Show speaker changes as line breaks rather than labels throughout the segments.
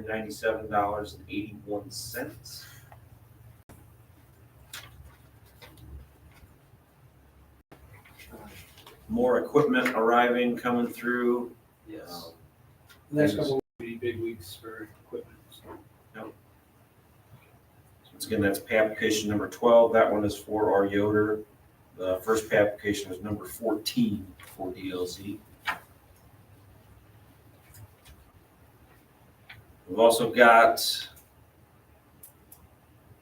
$197.81. More equipment arriving, coming through.
Yes. The next couple will be big weeks for equipment. So.
Once again, that's pay application number 12. That one is for our Yoder. The first pay application is number 14 for DLZ. We've also got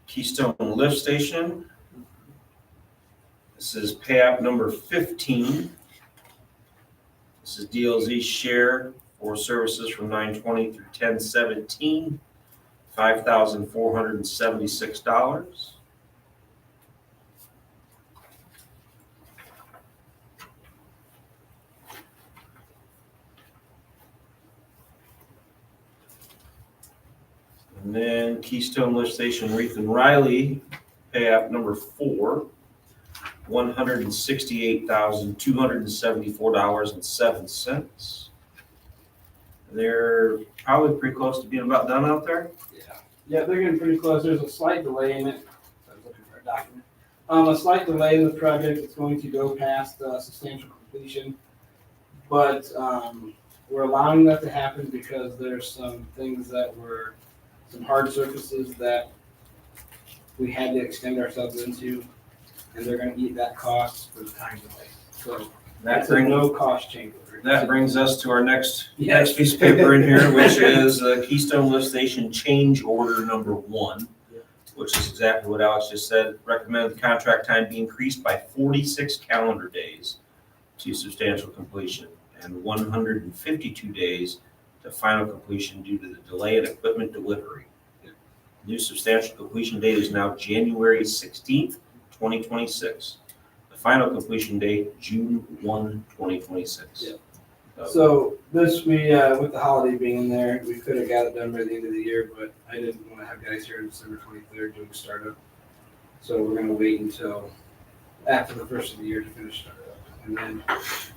Keystone Lift Station. This is pay app number 15. This is DLZ's share for services from 9/20 through 10/17, $5,476. And then Keystone Lift Station Reef and Riley, pay app number 4, $168,274.07. They're probably pretty close to being about done out there.
Yeah, they're getting pretty close. There's a slight delay in it. I was looking for a document. A slight delay in the project. It's going to go past substantial completion, but we're allowing that to happen because there's some things that were some hard surfaces that we had to extend ourselves into, and they're going to eat that cost for the time delay. So that's a no cost change order.
That brings us to our next piece of paper in here, which is Keystone Lift Station change order number 1, which is exactly what Alex just said. Recommended the contract time be increased by 46 calendar days to substantial completion and 152 days to final completion due to the delay in equipment delivery. New substantial completion date is now January 16th, 2026. The final completion date, June 1, 2026.
Yeah. So this, with the holiday being in there, we could have got it done by the end of the year, but I didn't want to have guys here on December 23rd doing startup. So we're going to wait until after the first of the year to finish startup. And then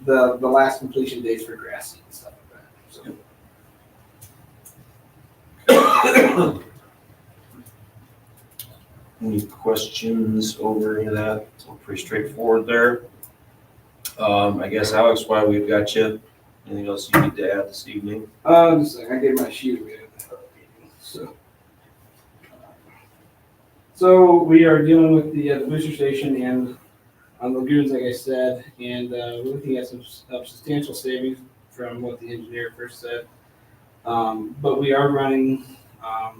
the last completion dates for grass seed and stuff like that. So.
Any questions over any of that? It's all pretty straightforward there. I guess, Alex, while we've got you, anything else you need to add this evening?
Just like I gave my sheet away at the meeting. So we are dealing with the booster station and on lagoons, like I said, and we're looking at some substantial savings from what the engineer first said. But we are running. I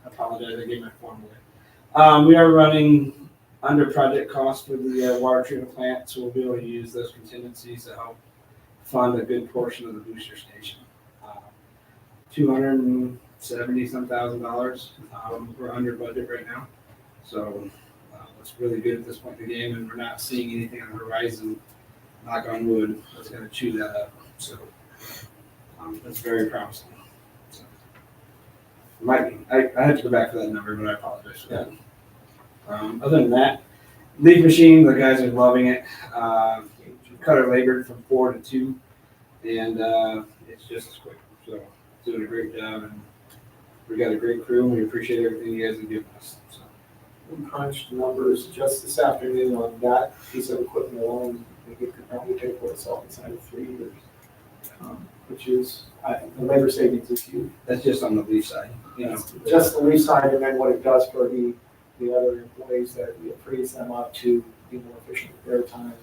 apologize, I gave my form away. We are running under project cost for the water treatment plant, so we'll be able to use those contingencies to help fund a good portion of the booster station. $270,000. We're under budget right now, so it's really good at this point in the game, and we're not seeing anything on the horizon. Knock on wood, that's going to chew that up. So that's very promising. So, might be. I had to go back for that number, but I apologize for that. Other than that, leaf machine, the guys are loving it. Cut our labor from 4 to 2, and it's just as quick. So doing a great job, and we got a great crew, and we appreciate everything you guys have given us. So.
We crunched numbers just this afternoon on that piece of equipment alone. I think it could probably pay for itself inside of 3 years, which is the labor savings is huge.
That's just on the leaf side, you know.
Just the leaf side, and then what it does for the other employees that it frees them up to be more efficient with their time.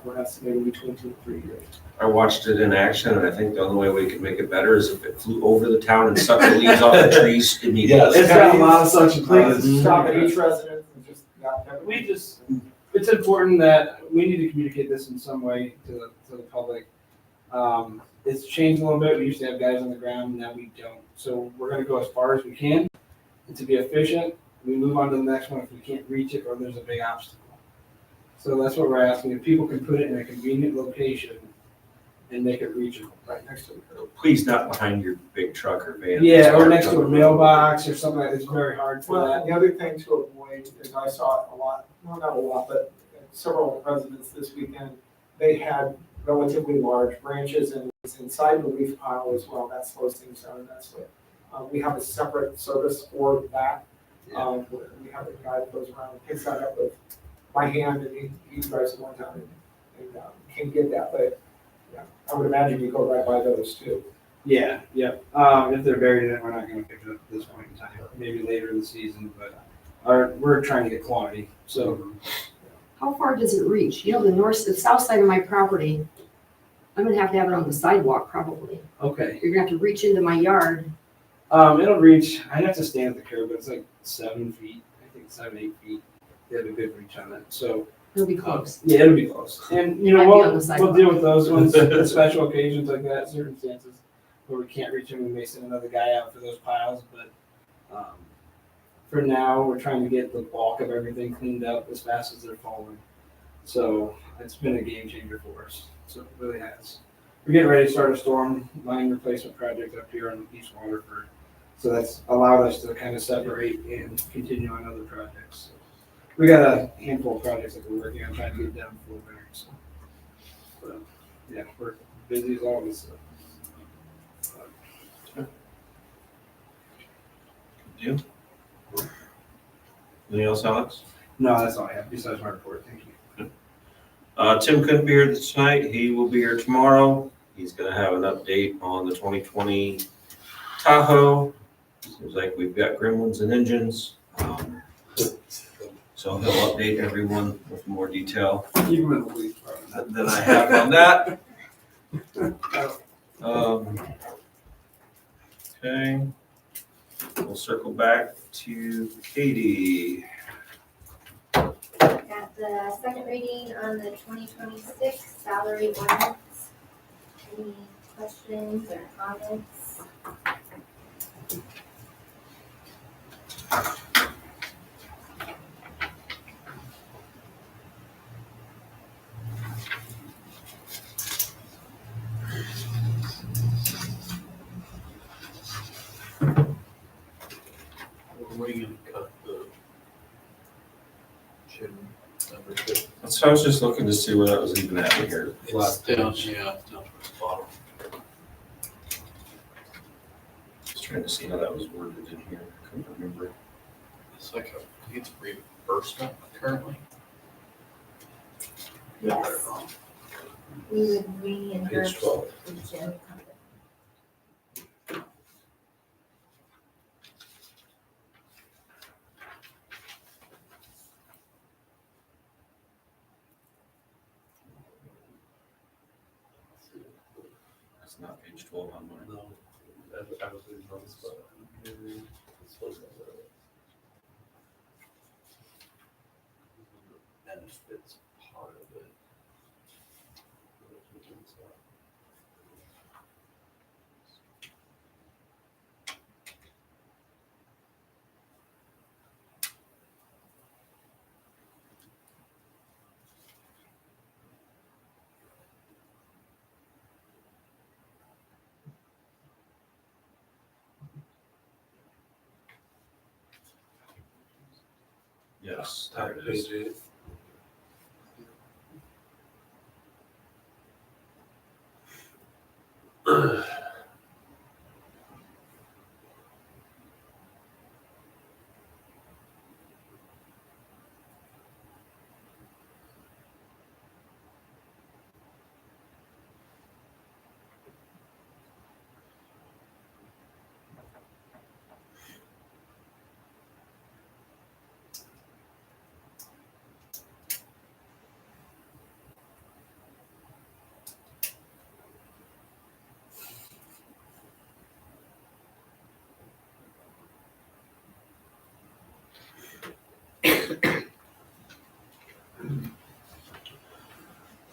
We're estimating between 2 and 3 years.
I watched it in action, and I think the only way we could make it better is if it flew over the town and sucked the leaves off the trees immediately.
It's got a lot of suction
Please
points.
stop at each residence and just
It's important that we need to communicate this in some way to the public. It's changed a little bit. We used to have guys on the ground, now we don't. So we're gonna go as far as we can. And to be efficient, we move on to the next one if we can't reach it or there's a big obstacle. So that's what we're asking. If people can put it in a convenient location and make it reachable.
right next to the curb.
Please not behind your big truck or van.
Yeah, or next to a mailbox or something like that. It's very hard for
Well,
that.
the other thing to avoid is I saw a lot, well, not a lot, but several residents this weekend, they had relatively large branches and it's inside the leaf pile as well. That slows things down, and that's what We have a separate service for that. We have a guy that goes around and picks that up with by hand, and he drives it one time and can get that, but yeah, I would imagine you go right by those too.
Yeah, yep. If they're buried in it, we're not gonna pick it up at this point in time, maybe later in the season, but we're trying to get quantity, so.
How far does it reach? You know, the south side of my property, I'm gonna have to have it on the sidewalk probably.
Okay.
You're gonna have to reach into my yard.
It'll reach, I'd have to stand at the curb, but it's like 7 feet, I think 7, 8 feet. They have a good reach on it, so.
It'll be close.
Yeah, it'll be close. And, you know,
Might be on the
we'll
sidewalk.
deal with those ones, special occasions like that, circumstances where we can't reach them, we may send another guy out for those piles, but, for now, we're trying to get the bulk of everything cleaned up as fast as they're falling. So it's been a game changer for us, so it really has. We're getting ready to start a storm line replacement project up here on East Waterford. So that's allowed us to kind of separate and continue on other projects. So we got a handful of projects that we're working on trying to get done before winter. So, but, yeah, we're busy as always. So.
Deal. Anything else, Alex?
No, that's all I have besides my report. Thank you.
Tim couldn't be here tonight. He will be here tomorrow. He's gonna have an update on the 2020 Tahoe. Seems like we've got gremlins and engines. So he'll update everyone with more detail
Even in the police department.
than I have on that. Okay. We'll circle back to Katie.
Got the second reading on the 2026 salary ordinance. Any questions or comments?
Were you gonna cut the gym membership?
So I was just looking to see where that was even at here.
It's down, yeah, it's down towards the bottom.
Just trying to see how that was worded in here. Couldn't remember.
It's like I think it's reimbursement currently.
Yes, we would reimburse
Page 12.
the gym company.
That's not page 12 on mine.
No, I was reading on this, but it's supposed to be benefits part of it.
Yes, there it is.
Page 8.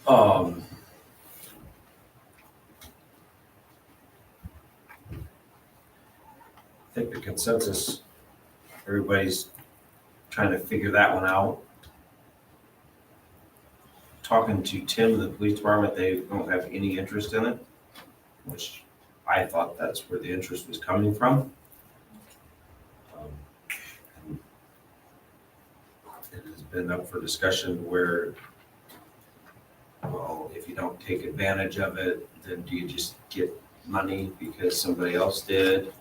Um, I think the consensus, everybody's trying to figure that one out. Talking to Tim and the police department, they don't have any interest in it, which I thought that's where the interest was coming from. It has been up for discussion where, well, if you don't take advantage of it, then do you just get money because somebody else did?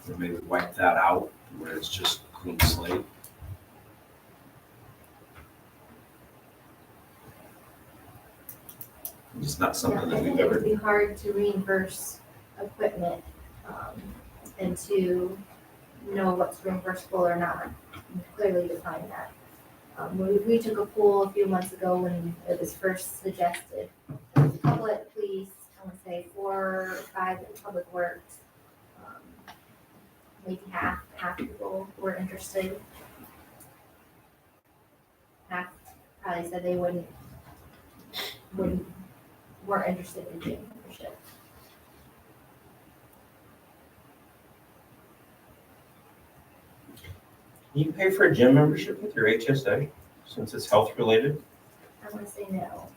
Or maybe wipe that out where it's just clean slate. It's not
Yeah,
something
I
that
think
we've
it
ever,
would be hard to reimburse equipment, and to know what's reimbursable or not, and clearly define that. We took a pool a few months ago when it was first suggested. There was a couple at the police, I wanna say 4 or 5 at Public Works. Maybe half people were interested. Half probably said they weren't interested in gym membership.
you pay for a gym membership with your HSA since it's health related?
I wanna say no,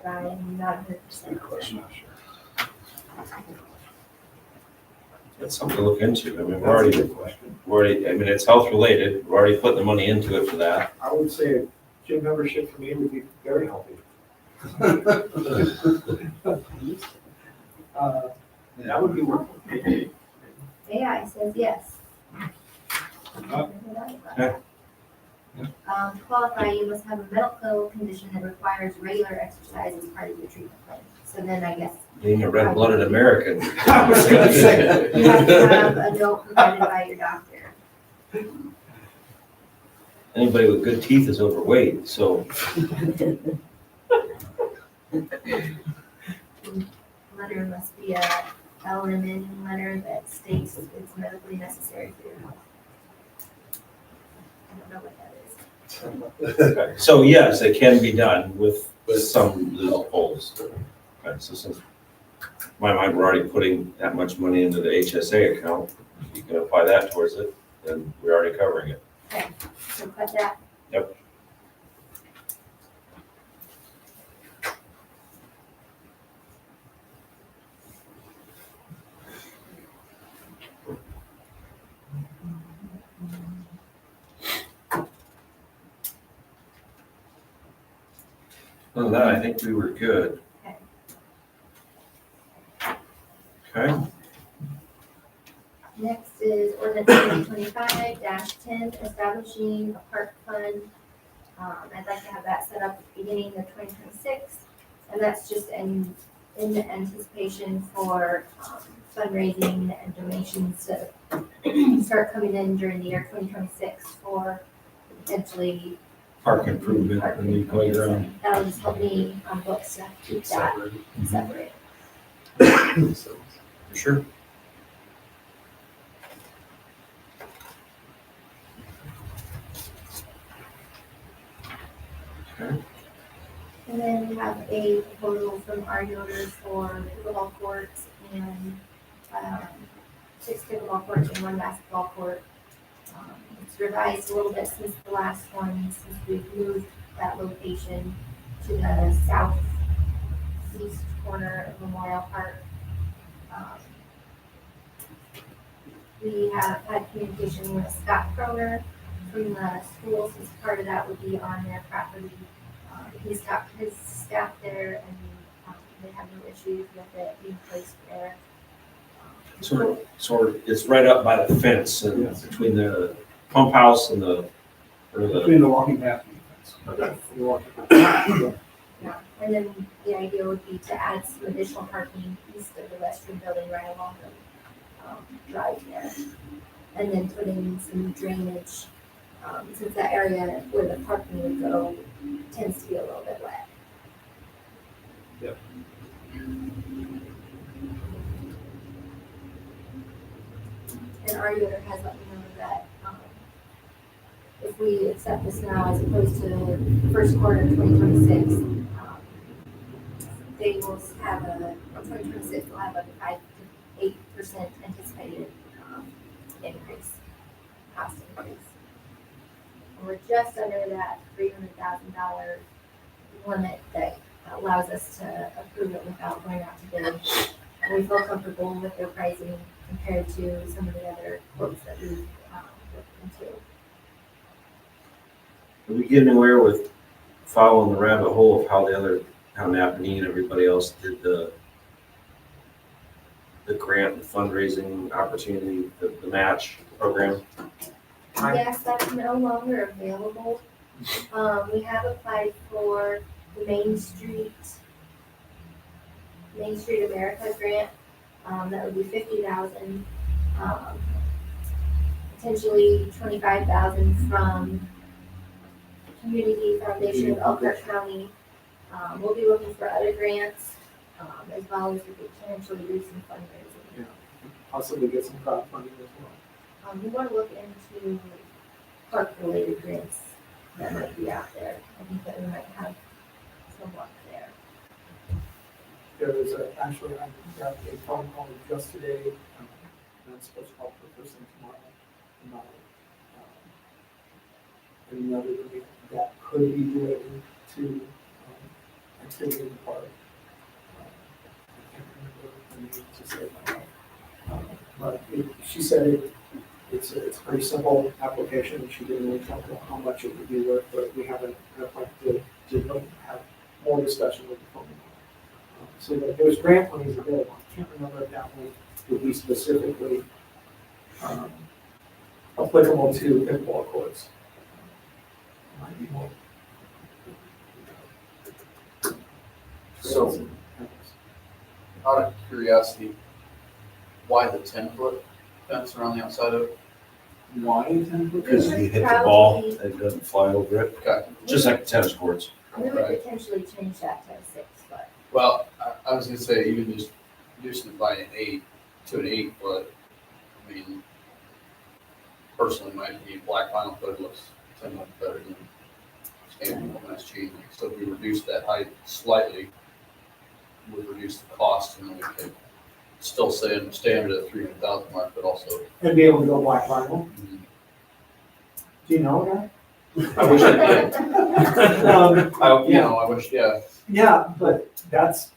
but I'm not 100%.
Good question, not sure.
That's something to look into. I mean,
That's a good question.
I mean, it's health related. We're already putting the money into it for that.
I would say a gym membership for me would be very healthy. That would be worth it.
AI says yes.
Yeah.
To qualify, you must have a medical condition that requires regular exercise as part of your treatment plan. So then I guess
Being a red-blooded American.
I was gonna say.
you have to have a note provided by your doctor.
Anybody with good teeth is overweight, so
Letter must be a LMN letter that states it's medically necessary for your health. I don't know what that is.
so yes, it can be done with some loopholes. Okay, so since in my mind, we're already putting that much money into the HSA account, if you can apply that towards it, then we're already covering it.
So cut that.
Yep. Other than that, I think we were good. Okay,
Next is ordinance 2025-10, establishing a park fund. I'd like to have that set up at the beginning of 2026, and that's just in the anticipation for fundraising and donations to start coming in during the year 2026 for potentially
park improvement,
park
the new playground.
That'll just help me on books to keep that separate.
For sure. Okay.
And then we have a proposal from our donors for pickleball courts and 6 pickleball courts and 1 basketball court. It's revised a little bit since the last one, since we've moved that location to the southeast corner of Memorial Park. We have had communication with Scott Croner from the school, since part of that would be on their property. He's got his staff there, and they have no issues with it being placed there.
So it's right up by the fence and between the pump house and or the,
Between the walking path and the fence.
Yeah, and then the idea would be to add some additional parking east of the restroom building right along the drive there. And then put in some drainage, since that area where the parking would go tends to be a little bit wet.
Yep.
And our user has let me know that, if we accept this now as opposed to the first quarter of 2026, they will have in 2026, they'll have a 5 to 8% anticipated increase, cost increase. And we're just under that $300,000 limit that allows us to approve it without going out to bid. And we feel comfortable with their pricing compared to some of the other quotes that we've looked into.
did we get anywhere with following the rabbit hole of how Napanee and everybody else did the grant, the fundraising opportunity, the match program?
Yes, that's no longer available. We have applied for the Main Street America grant. That would be 50,000. Potentially 25,000 from Community Foundation of Elkhart County. We'll be looking for other grants, as well as we could potentially do some fundraising.
Possibly get some crowdfunding as well.
We want to look into park-related grants that might be out there. I think that we might have some luck there.
There was actually, I got a phone call just today, and I'm supposed to call the person tomorrow about another grant that could be related to activity in the park. I can't remember the name to say it now. But she said it's a pretty simple application, and she didn't really talk about how much it would be worth, but we haven't to have more discussion with the phone. So there's grant monies available. I can't remember if that one would be specifically applicable to pickleball courts. Might be more.
So, out of curiosity, why the 10-foot fence around the outside of it?
Why 10 foot?
Because you hit the ball, it doesn't fly over it,
Okay,
just like the tennis courts.
We would
Right.
potentially change that to a 6 foot.
well, I was gonna say, even just reducing it by an 8 to an 8-foot, I mean, personally, my opinion, black vinyl coat looks 10 much better than standing on that chain link. So if we reduce that height slightly, we reduce the cost, and then we could still stay under the 300,000 mark, but also,
And be able to go black vinyl. Do you know that?
I wish I did. I wish, yeah.
Yeah, but that's,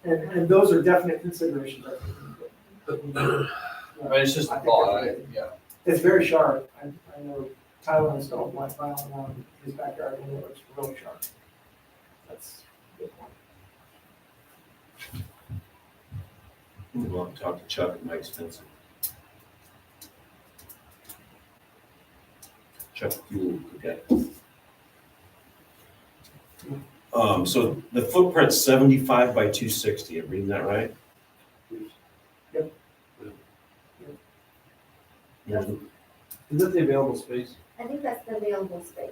and those are definite considerations. I think.
I mean, it's just a thought, yeah.
It's very sharp. I know Tyler installed black vinyl on his backyard, and it looks really sharp. That's a good point.
We'll have to talk to Chuck and Mike Spencer. Chuck Fuel, okay. So the footprint's 75 by 260, I'm reading that right?
Yep.
Yeah.
Is that the available space?
I think that's the available space.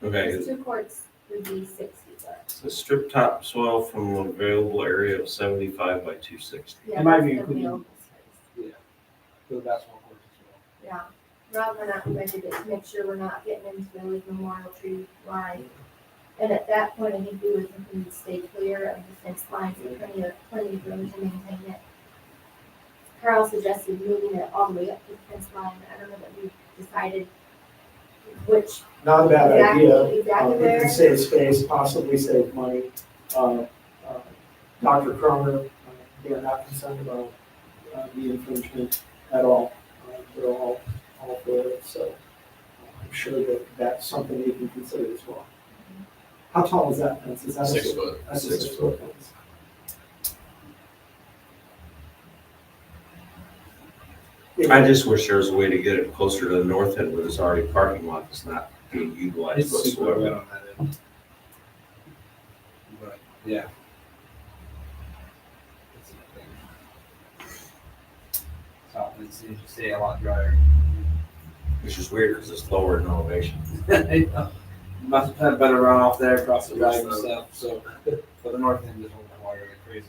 Okay,
These 2 courts would be 60 foot.
so strip topsoil from an available area of 75 by 260.
Yeah,
It might
that's
be
the
including-
available space.
For the basketball courts as well.
Yeah, Rob went out and measured it to make sure we're not getting into the Memorial Tree line. And at that point, I think we would think we would stay clear of the fence lines and plenty of room to maintain it. Carl suggested moving it all the way up to the fence line. I don't know that we decided which
Not a bad idea.
exactly
It
where.
can save space, possibly save money. Dr. Croner, they're not concerned about the infringement at all. They're all for it, so I'm sure that that's something you can consider as well. How tall is that fence? Is that a
6 foot.
That's a 6 foot fence.
I just wish there was a way to get it closer to the north end where there's already parking lot that's not being utilized
It's super wet
whatsoever.
on that end. But, yeah. It's a thing. So it seems to stay a lot drier.
Which is weird because it's lower in elevation.
Must have had better runoff there across the drive and stuff, so, but the north end is holding water like crazy.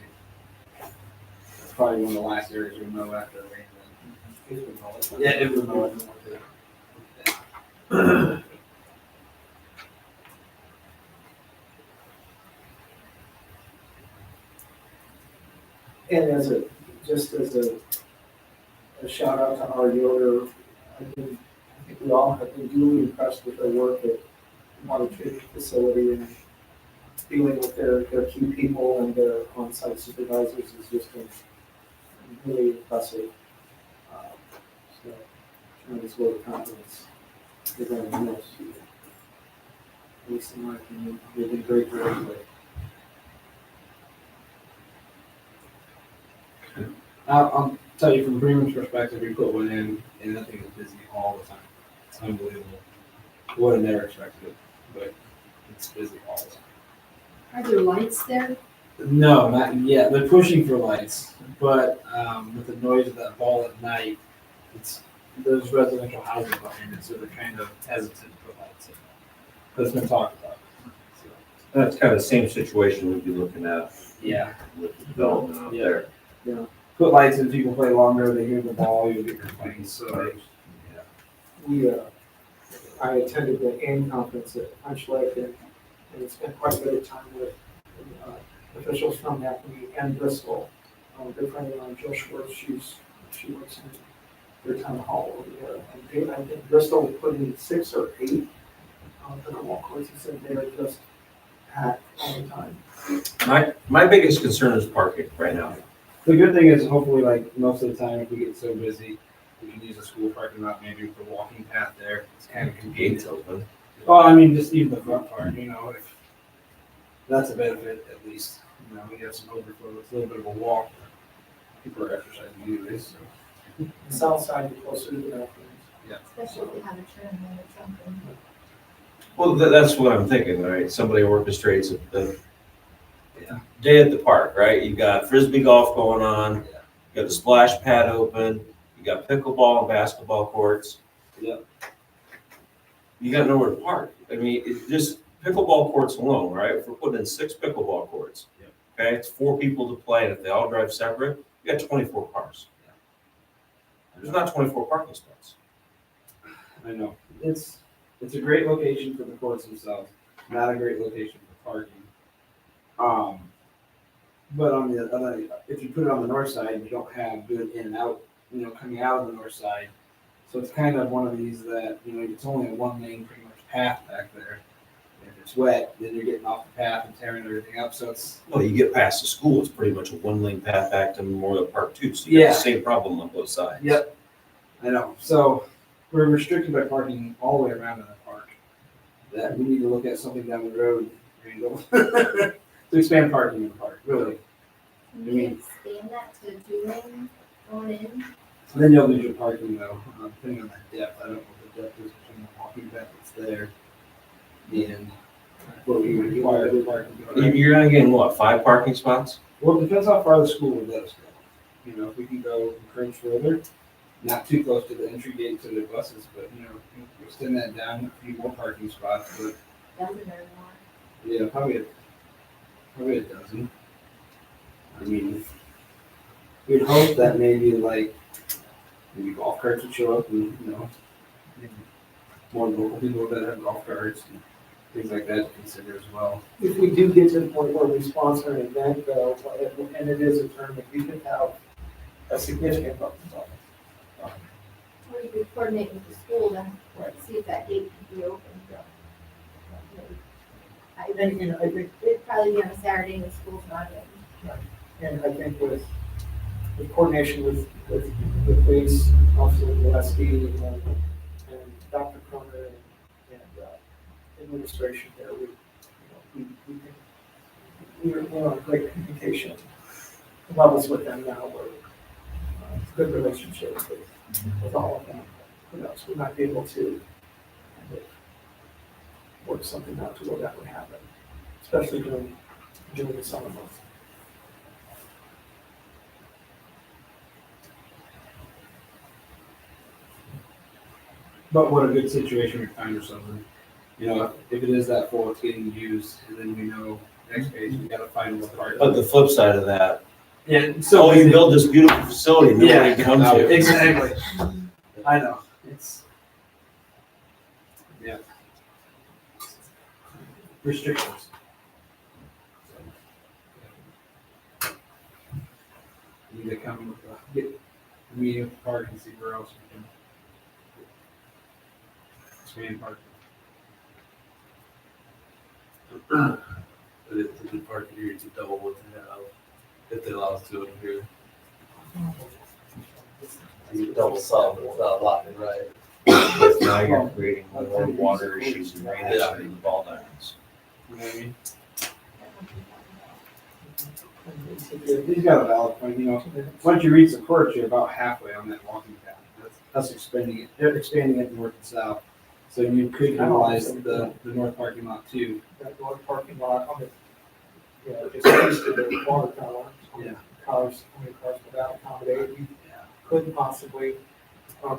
It's probably one of the last areas we mow after the rain. Yeah, it was mowed.
And just as a shout out to our Yoder, I think we all have been duly impressed with their work at water treatment facility, and dealing with their key people and their on-site supervisors has just been really impressive. So, tremendous vote of confidence. They're going to miss you. At least in my opinion, they've been great to work with.
I'll tell you from Bremen's perspective, we put one in, and that thing is busy all the time. It's unbelievable. Would have never expected it, but it's busy all the time.
Are there lights there?
No, not yet. They're pushing for lights, but with the noise of that ball at night, there's residential housing behind it, so they're kind of hesitant to put lights in. But it's been talked about. So,
That's kind of the same situation we'd be looking at
yeah.
with the development out
Yeah.
there.
Put lights in, people play longer, they hear the ball, you'll get complaints, so.
I attended the AIM conference at Punch Lake and spent quite a bit of time with officials from Acme and Bristol. Good friend of mine, Jill Schwartz, she works in their town hall over there. And I think Bristol put in 6 or 8 pickleball courts. He said they were just packed all the time.
My biggest concern is parking right now.
The good thing is hopefully like most of the time, if we get so busy, we can use a school parking lot, maybe with a walking path there. It's kind of
Gates
convenient.
open.
Well, I mean, just even the front part, if that's a benefit at least. We have some overflow. It's a little bit of a walk. People are exercising anyways, so.
South side, closer to the bathrooms.
Especially if you have a turn lane or something.
Well, that's what I'm thinking, right? Somebody orchestrates the day at the park, right? You got frisbee golf going on, you got the splash pad open, you got pickleball and basketball courts.
Yep.
You got nowhere to park. I mean, just pickleball courts alone, right? If we're putting in 6 pickleball courts, okay, it's 4 people to play, and if they all drive separate, you got 24 cars. There's not 24 parking spots.
I know. It's a great location for the courts themselves, not a great location for parking. But on the other, if you put it on the north side, you don't have good in and out, coming out of the north side. So it's kind of one of these that, it's only a 1-lane pretty much path back there. If it's wet, then you're getting off the path and tearing everything up, so it's.
Well, you get past the school, it's pretty much a 1-lane path back to Memorial Park too, so you got
Yeah.
the same problem on both sides.
Yep. I know, so we're restricted by parking all the way around in the park. That we need to look at something down the road, Randall, to expand parking in the park, really.
Can you expand that to 2 lane going in?
So then you'll lose your parking though, depending on that depth. I don't know what the depth is between the walking path that's there and what we would require the parking.
You're gonna gain what, 5 parking spots?
Well, it depends how far the school would let us go. If we can go encourage further, not too close to the entry gate to the buses, but, extend that down a few more parking spots, but,
Doesn't or more?
yeah, probably a dozen. I mean, we'd hope that maybe golf carts would show up and, maybe more local people that have golf carts and things like that to consider as well.
If we do get to the point where we sponsor an event though, and it is a tournament, we could have a significant bump.
Or you could coordinate with the school then,
Right.
see if that gate can be open. I
And I think,
It'd probably be on a Saturday when school's not in.
and I think with coordination with the police, Officer Gillespie, and Dr. Croner and administration there, we're on great communication levels with them now. We're good relationships with all of them. Who knows, we might be able to kind of work something out to where that would happen, especially during the summer months.
But what a good situation we find ourselves in. If it is that full, it's getting used, and then we know next page, we gotta find what part.
But the flip side of that,
Yeah,
so you build this beautiful facility, and nobody comes to.
exactly. I know, yeah. Restrictions. You need to come with get a meeting with the park and see where else we can expand parking.
But it's a good park here to double what they have, if they allow us to in here. You double solve it without locking, right?
Now you're creating more water issues and drainage in the ball diamonds.
You know what I mean? He's got a valid point, once you reach the court, you're about halfway on that walking path. That's expanding it north and south. So you could utilize the north parking lot too.
That north parking lot on the, just east of the water tower.
Yeah.
Cars, how many cars would that accommodate? You could possibly,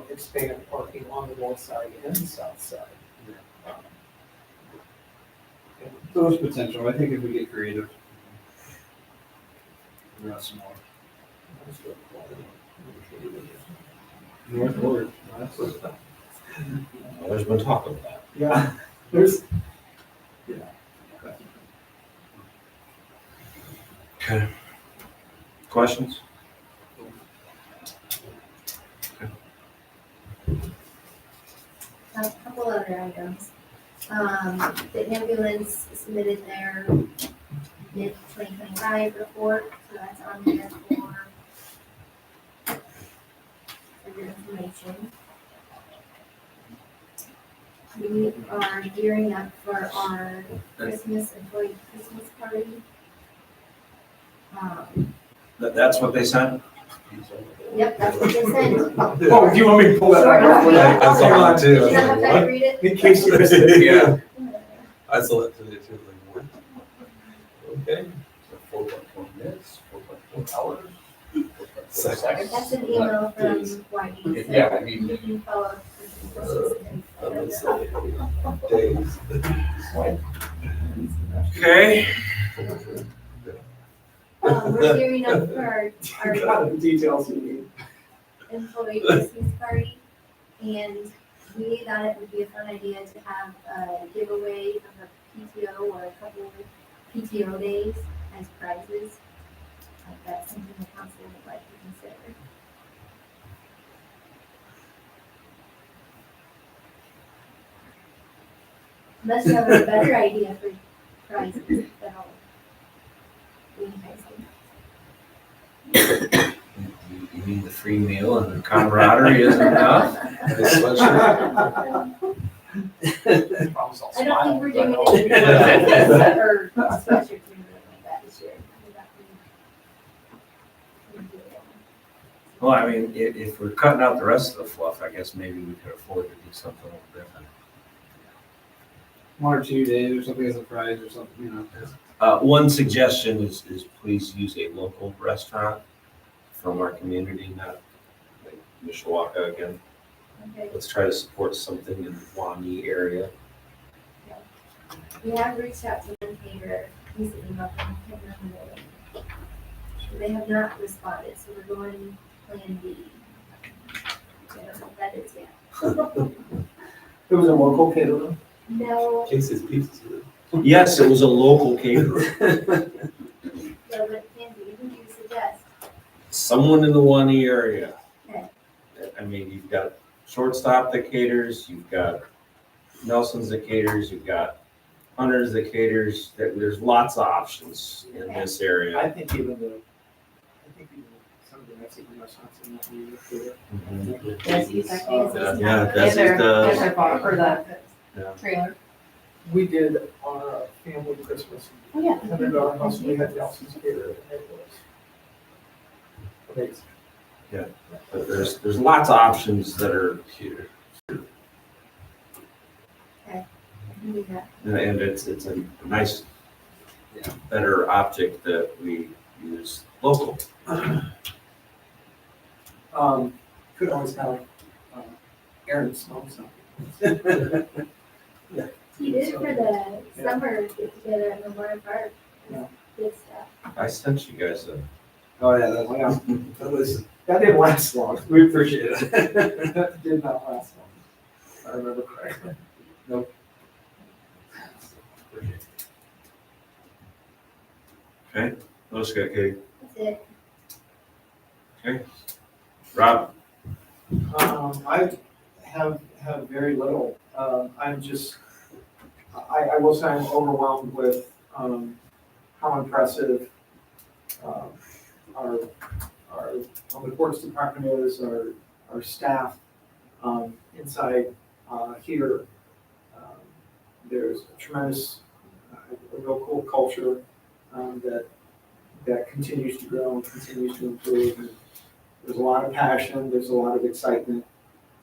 expand parking on the north side and the south side.
So there's potential. I think if we get creative. We're not small. North Ward.
Well, there's been talk of that.
Yeah, there's,
Okay. Questions?
A couple other items. The ambulance submitted their mid-2025 report, so that's on there for your information. We are gearing up for our employee Christmas party.
That's what they sent?
Yep, that's what they sent.
oh, do you want me to pull that out?
Sure.
That's all I do.
You don't have time to read it?
In case you missed it.
Yeah, I saw that today too, like, what? Okay, so 4.4 minutes, 4.4 hours, 4.4 seconds.
That's an email from Whitey, so
Yeah, I mean-
you can follow.
Days.
Okay.
We're gearing up for
You
our
got the details you need.
employee Christmas party, and we thought it would be a fun idea to have a giveaway of a PTO or a couple of PTO days as prizes. If that's something the council would like to consider. Unless you have a better idea for prizes, then I'll. We can try something.
You mean the free meal and the camaraderie isn't enough?
This sweatshirt.
I don't think we're doing it or sweatshirts or anything like that this year.
Well, I mean, if we're cutting out the rest of the fluff, I guess maybe we could afford to do something a little different.
1 or 2 days or something as a prize or something,
One suggestion is please use a local restaurant from our community, not like Mishawaka again.
Okay,
Let's try to support something in the Wani area.
we have reached out to them, Peter, he's emailed them, can't remember the name. They have not responded, so we're going plan B. I don't know what that is yet.
It was a local caterer.
No,
Casey's Pizza.
Yes, it was a local caterer.
no, but plan B, who do you suggest?
Someone in the Wani area.
Okay.
I mean, you've got Shortstop that caters, you've got Nelson's that caters, you've got Hunter's that caters. There's lots of options in this area.
I think even some of the Mexican restaurants in that area cater.
Mhm.
Yes, exactly.
Yeah, that's
their-
the-
their bar, or the
Yeah.
trailer.
We did our family Christmas,
Oh, yeah.
$100 house, we had Nelson's caterer, and it was amazing.
But there's lots of options that are here.
I can do that.
And it's a nice, better object that we use local.
Could always have, Aaron smoke something.
He did it for the summer get together at Memorial Park.
Yeah.
Good stuff.
I sent you guys a.
Oh, yeah,
That didn't last long.
we appreciate it.
That did not last long, if I remember correctly.
Okay, what else you got, Katie?
That's it.
Rob?
I have very little. I'm just, I will say I'm overwhelmed with, how impressive, our public works department is, our staff, inside, here. There's a tremendous, a real cool culture, that that continues to grow and continues to improve. And there's a lot of passion, there's a lot of excitement,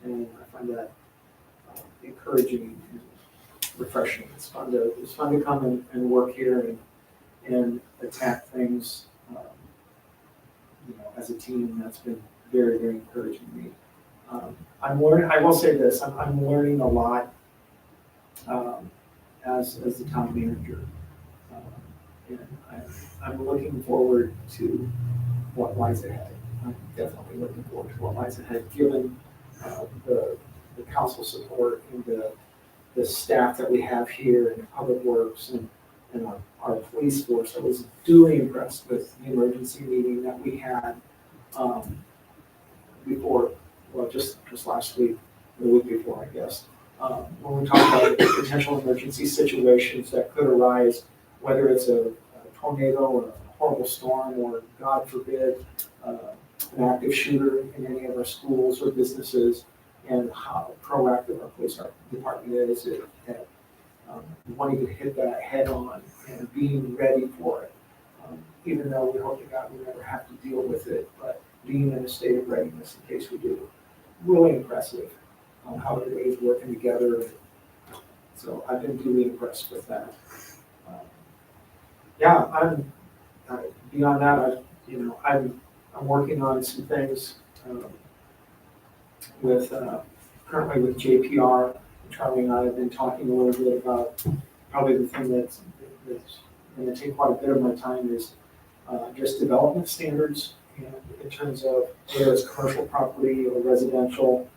and I find that encouraging and refreshing. It's fun to come and work here and attack things, as a team. That's been very, very encouraging to me. I will say this, I'm learning a lot, as the town manager. And I'm looking forward to what lies ahead. I'm definitely looking forward to what lies ahead, given the council support and the staff that we have here in Public Works and our police force. I was duly impressed with the emergency meeting that we had before, well, just last week, the week before, I guess. When we talk about potential emergency situations that could arise, whether it's a tornado or a horrible storm, or God forbid, an active shooter in any of our schools or businesses, and how proactive our police department is at wanting to hit that head on and being ready for it. Even though we hope to God we never have to deal with it, but being in a state of readiness in case we do. Really impressive on how everybody's working together. So I've been duly impressed with that. Beyond that, I'm working on some things currently with JPR. Charlie and I have been talking a little bit about probably the thing that's going to take quite a bit of my time is just development standards, and in terms of whether it's commercial property or residential,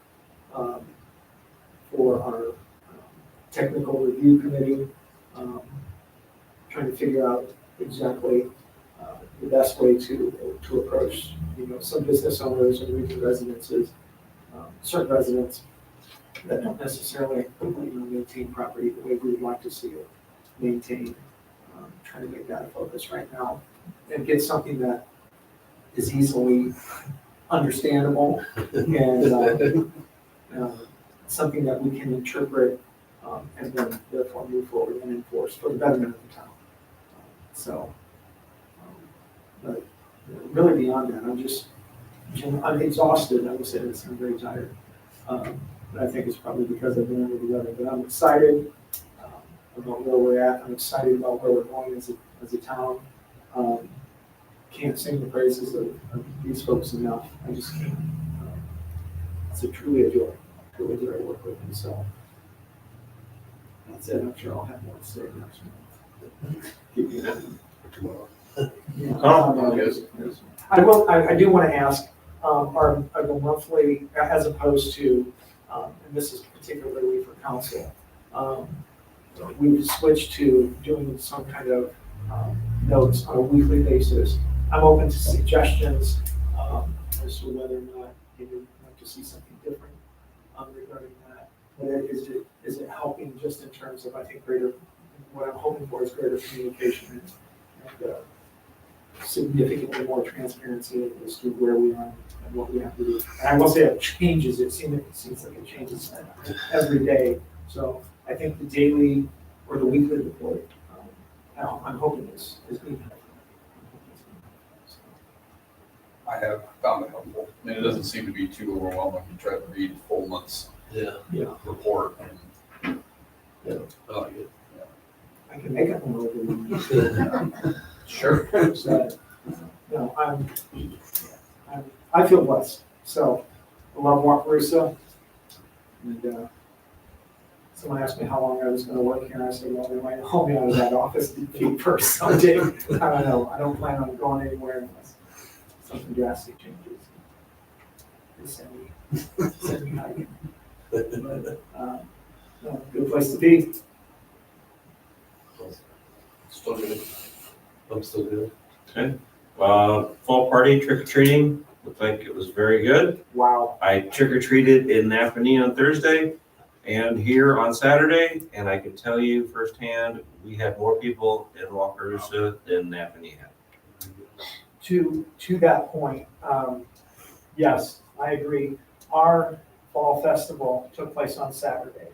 for our technical review committee, trying to figure out exactly the best way to approach, some business owners and regional residences, certain residents that don't necessarily maintain property the way we would like to see it maintained. Trying to make that a focus right now and get something that is easily understandable and something that we can interpret and then therefore move forward and enforce for the betterment of the town. But really beyond that, I'm exhausted. I would say this, I'm very tired. But I think it's probably because I've been under the weather. But I'm excited about where we're at. I'm excited about where we're going as a town. Can't sing the praises of these folks enough. I just can't. It's truly a joy to work with them. So that's it. I'm sure I'll have more to say next month. Keep you happy. I do want to ask, our monthly, as opposed to, and this is particularly for council, we've switched to doing some kind of notes on a weekly basis. I'm open to suggestions as to whether or not you would like to see something different regarding that. But is it helping just in terms of, I think, what I'm hoping for is greater communication and significantly more transparency as to where we are and what we have to do. And I will say it changes. It seems like it changes every day. So I think the daily or the weekly report, I'm hoping is being helpful.
I have found it helpful. I mean, it doesn't seem to be too overwhelming to try to read a full month's report. And, I like it.
I can make it more overwhelming.
Sure.
I feel blessed. So I love Wakarusa. And someone asked me how long I was going to work here. And I said, well, they might hold me out of that office first someday. I don't know. I don't plan on going anywhere unless something drastic changes. Just send me hiking. But, good place to be.
Still good.
I'm still good.
Okay. Fall party trick or treating looked like it was very good.
Wow.
I trick or treated in Napanee on Thursday and here on Saturday, and I can tell you firsthand, we had more people in Wakarusa than Napanee had.
To that point, yes, I agree. Our fall festival took place on Saturday,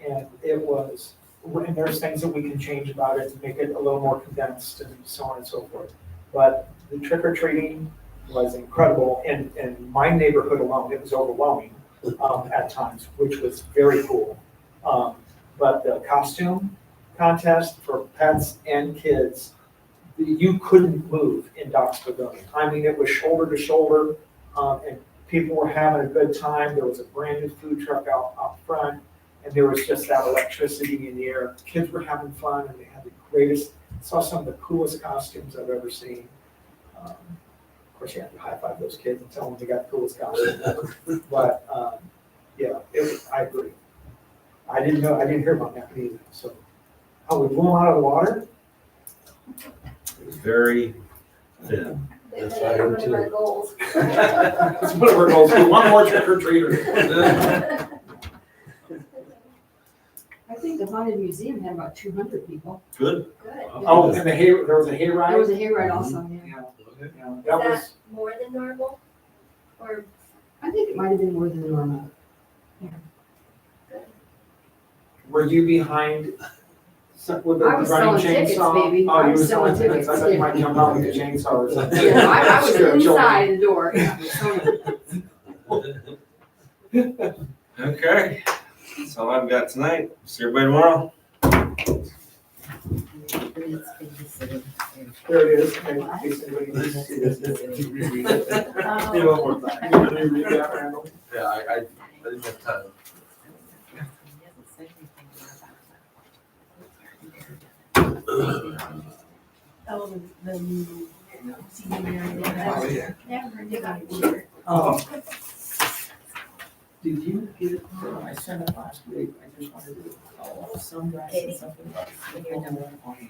and and there's things that we can change about it to make it a little more condensed and so on and so forth. But the trick or treating was incredible, and in my neighborhood alone, it was overwhelming at times, which was very cool. But the costume contest for pets and kids, you couldn't move in Doc's Pavilion. I mean, it was shoulder to shoulder, and people were having a good time. There was a brand new food truck out front, and there was just that electricity in the air. Kids were having fun, and they had the greatest, saw some of the coolest costumes I've ever seen. Of course, you have to high five those kids and tell them they got the coolest costumes ever. But, yeah, I agree. I didn't hear about that either, so. Oh, we blew them out of the water?
It was very thin.
Yes,
That's
I heard
one of
too.
our goals.
That's one of our goals, one more trick or treater.
I think the haunted museum had about 200 people.
Good.
Good.
Oh, and there was a hayride?
There was a hayride also, yeah.
Yeah,
Okay.
yeah,
Is
that
that
was,
more than normal? Or
I think it might have been more than normal.
were you behind with the
I was
running
selling tickets,
chainsaw?
baby.
Oh,
I
you
was
were selling
selling
tickets, I
tickets,
thought you
yeah.
might jump out with a chainsaw or something.
Yeah, I was
Scare children.
inside the door. Yeah.
Okay, that's all I've got tonight. See everybody tomorrow.
There it is, in case anybody needs to see this.
You reread it?
You know, one more time. You wanna reread that, Randall?
Yeah, I didn't have time.
Oh, the new senior year.
Oh, yeah.
never did I hear.
Did you get it? I sent it last week, I just wanted to follow up.
Sunrise
Katie.
and something else. When you're done with it.